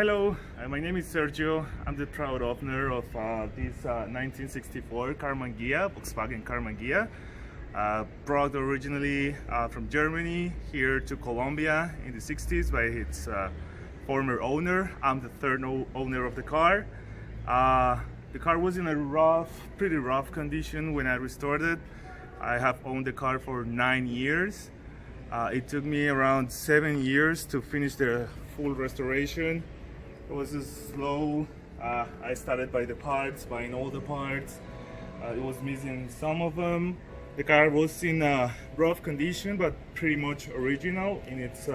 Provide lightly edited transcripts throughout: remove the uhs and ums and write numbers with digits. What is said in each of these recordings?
Hello, my name is Sergio. I'm the proud owner of this 1964 Karmann Ghia, Volkswagen Karmann Ghia. Brought originally from Germany here to Colombia in the 60s by its former owner. I'm the third owner of the car. The car was in a pretty rough condition when I restored it. I have owned the car for 9 years. It took me around 7 years to finish the full restoration. It was slow. I started by the parts, buying all the parts. It was missing some of them. The car was in a rough condition, but pretty much original in its,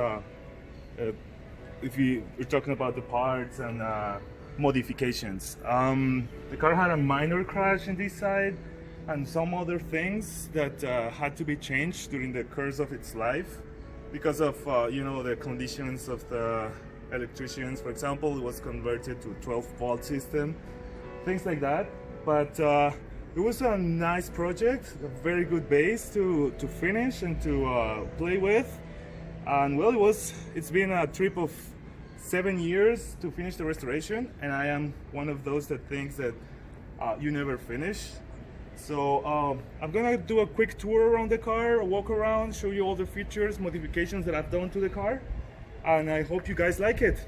if we're talking about the parts and modifications. The car had a minor crash in this side and some other things that had to be changed during the course of its life because of the conditions of the electricians. For example, it was converted to 12-volt system, things like that. But it was a nice project, a very good base to finish and to play with. And well, it's been a trip of 7 years to finish the restoration, and I am one of those that thinks that you never finish. So I'm gonna do a quick tour around the car, walk around, show you all the features, modifications that I've done to the car, and I hope you guys like it.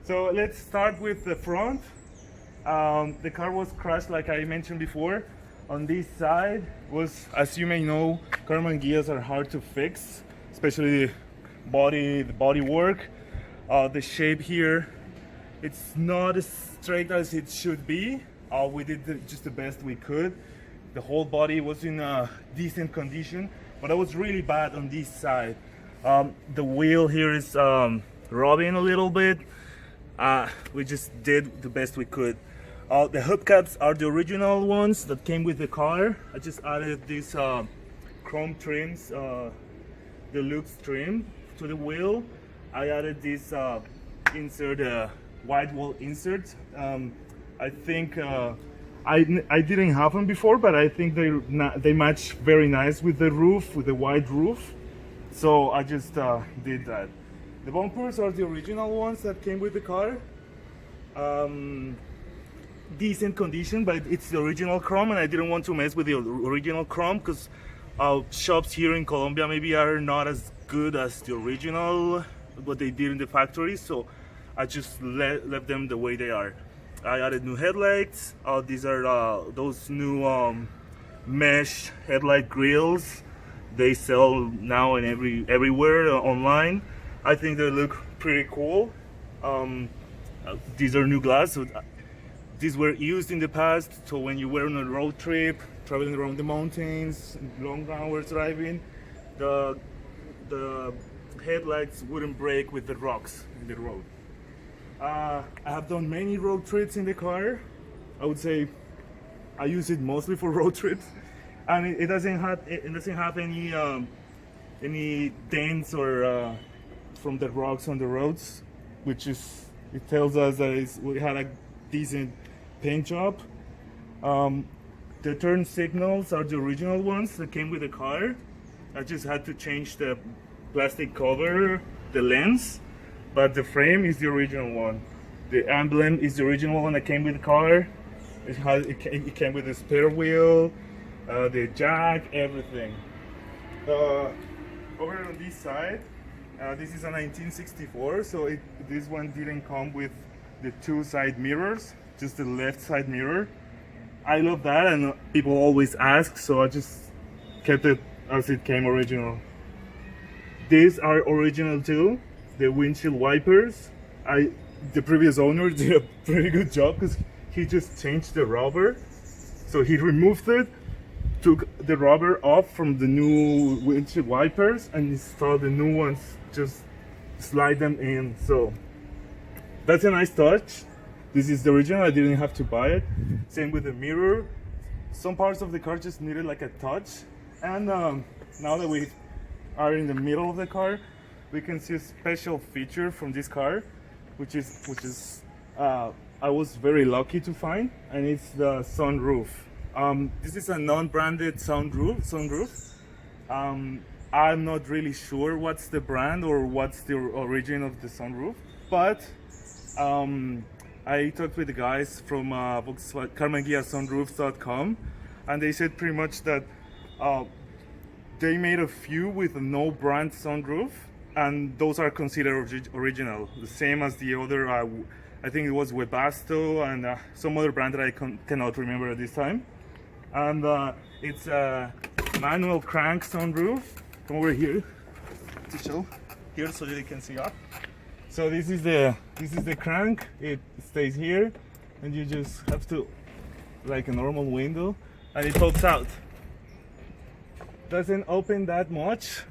So let's start with the front. The car was crashed, like I mentioned before. On this side as you may know, Karmann Ghias are hard to fix, especially the body work. The shape here, it's not as straight as it should be. We did just the best we could. The whole body was in a decent condition, but it was really bad on this side. The wheel here is rubbing a little bit. We just did the best we could. The hubcaps are the original ones that came with the car. I just added these chrome trims, deluxe trim to the wheel. I added this wide wall insert. I think I didn't have them before, but I think they match very nice with the roof, with the wide roof. So I just did that. The bumpers are the original ones that came with the car. Decent condition, but it's the original chrome, and I didn't want to mess with the original chrome because shops here in Colombia maybe are not as good as the original, what they did in the factory. So I just left them the way they are. I added new headlights. These are those new mesh headlight grills. They sell now in everywhere online. I think they look pretty cool. These are new glass. So these were used in the past, so when you were on a road trip, traveling around the mountains, long hours driving, the headlights wouldn't break with the rocks in the road. I have done many road trips in the car. I would say I use it mostly for road trips, and it doesn't have any dents or from the rocks on the roads, it tells us that we had a decent paint job. The turn signals are the original ones that came with the car. I just had to change the plastic cover, the lens, but the frame is the original one. The emblem is the original one that came with the car. It came with the spare wheel, the jack, everything. Over on this side, this is a 1964, so this one didn't come with the two side mirrors, just the left side mirror. I love that, and people always ask, so I just kept it as it came original. These are original too, the windshield wipers. The previous owner did a pretty good job because he just changed the rubber. So he removed it, took the rubber off from the new windshield wipers, and installed the new ones, just slide them in. So that's a nice touch. This is the original, I didn't have to buy it. Same with the mirror. Some parts of the car just needed like a touch. And now that we are in the middle of the car, we can see a special feature from this car, which is I was very lucky to find, and it's the sunroof. This is a non-branded sunroof. I'm not really sure what's the brand or what's the origin of the sunroof, but I talked with the guys from Volkswagen Karmann Ghia Sunroofs.com, and they said pretty much that they made a few with no brand sunroof, and those are considered original, the same as the other. I think it was Webasto and some other brand that I cannot remember at this time. And it's a manual crank sunroof. Come over here to show here so you can see up. So this is the crank. It stays here, and you just have to, like a normal window, and it pops out. Doesn't open that much.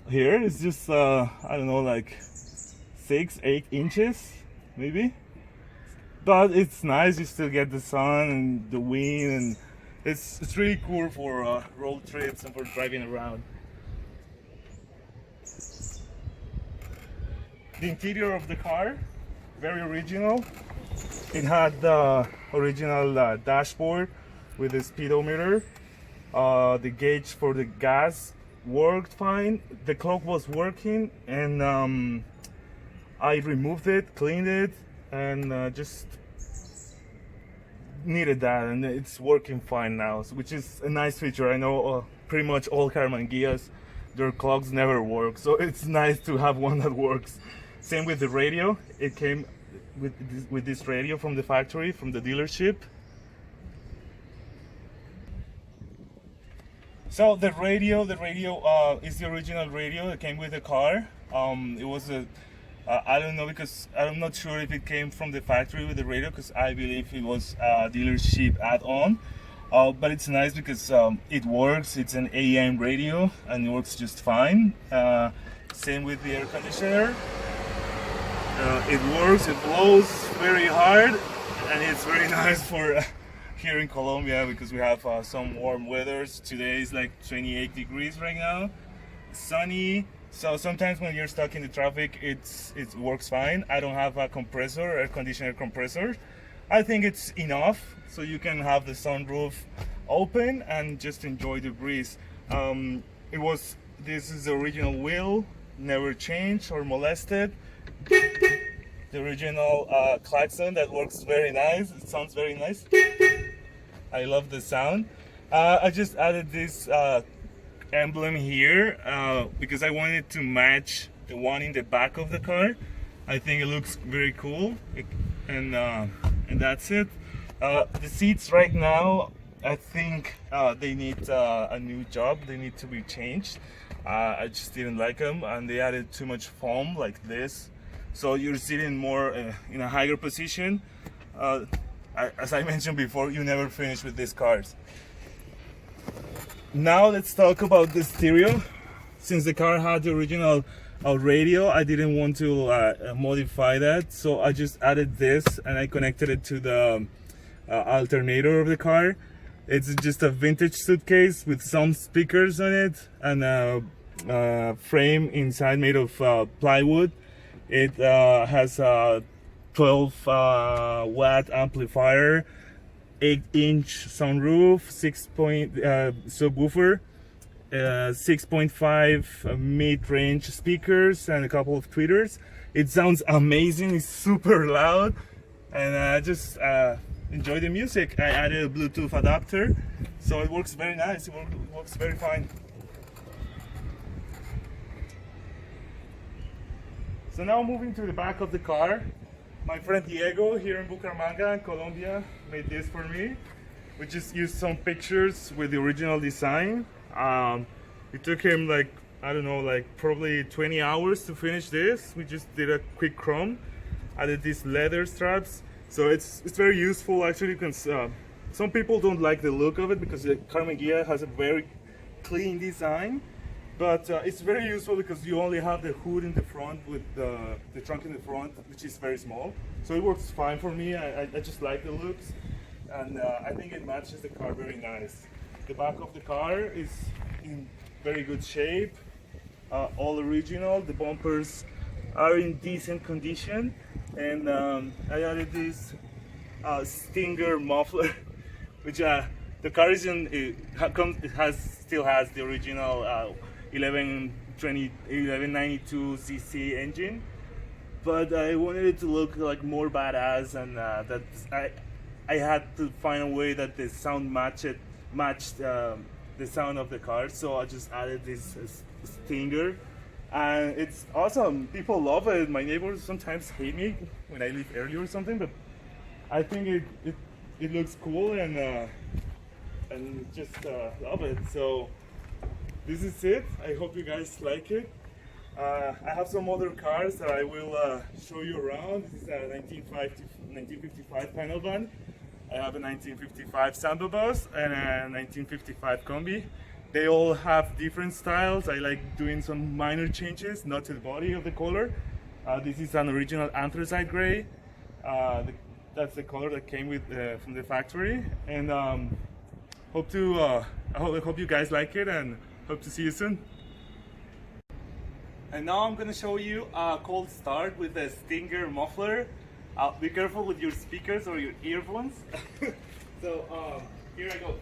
Here it's just I don't know, like 6-8 inches maybe, but it's nice. You still get the sun and the wind, and it's really cool for road trips and for driving around. The interior of the car, very original. It had the original dashboard with the speedometer. The gauge for the gas worked fine. The clock was working, and I removed it, cleaned it, and just needed that, and it's working fine now, which is a nice feature. I know pretty much all Karmann Ghias, their clocks never work, so it's nice to have one that works. Same with the radio. It came with this radio from the factory, from the dealership. So the radio is the original radio that came with the car. It was a I don't know, because I'm not sure if it came from the factory with the radio, because I believe it was a dealership add-on. But it's nice because it works. It's an AM radio and it works just fine. Same with the air conditioner. It works. It blows very hard, and it's very nice for here in Colombia, because we have some warm weathers. Today is like 28 degrees right now, sunny. So sometimes when you're stuck in the traffic, it works fine. I don't have a compressor, air conditioner compressor. I think it's enough, so you can have the sunroof open and just enjoy the breeze. This is the original wheel, never changed or molested. The original klaxon that works very nice. It sounds very nice. I love the sound. I just added this emblem here because I wanted to match the one in the back of the car. I think it looks very cool, and that's it. The seats right now, I think they need a new job. They need to be changed. I just didn't like them, and they added too much foam like this, so you're sitting more in a higher position. As I mentioned before, you never finish with these cars. Now let's talk about the stereo. Since the car had the original radio, I didn't want to modify that, so I just added this and I connected it to the alternator of the car. It's just a vintage suitcase with some speakers on it and a frame inside made of plywood. It has a 12 watt amplifier, 8-inch sunroof, 6-point subwoofer, 6.5 mid-range speakers, and a couple of tweeters. It sounds amazing. It's super loud, and I just enjoy the music. I added a Bluetooth adapter, so it works very nice. It works very fine. So now moving to the back of the car. My friend Diego here in Bucaramanga in Colombia made this for me. We just used some pictures with the original design. It took him like, I don't know, like probably 20 hours to finish this. We just did a quick chrome, added these leather straps. So it's very useful actually, because some people don't like the look of it because the Karmann Ghia has a very clean design. But it's very useful because you only have the hood in the front with the trunk in the front, which is very small. So it works fine for me. I just like the looks, and I think it matches the car very nice. The back of the car is in very good shape, all original. The bumpers are in decent condition, and I added this Stinger muffler, which the the car is still has the original 1192 cc engine, but I wanted it to look like more badass, and I had to find a way that the sound matched the sound of the car, so I just added this stinger, and it's awesome. People love it. My neighbors sometimes hate me when I leave early or something, but I think it looks cool, and just love it. So this is it. I hope you guys like it. I have some other cars that I will show you around. This is a 1955 panel van. I have a 1955 Samba Bus and a 1955 Combi. They all have different styles. I like doing some minor changes, not to the body of the color. This is an original anthracite gray. That's the color that came with from the factory. And I hope you guys like it, and hope to see you soon. And now I'm gonna show you a cold start with a Stinger muffler. Be careful with your speakers or your earphones. So here I go.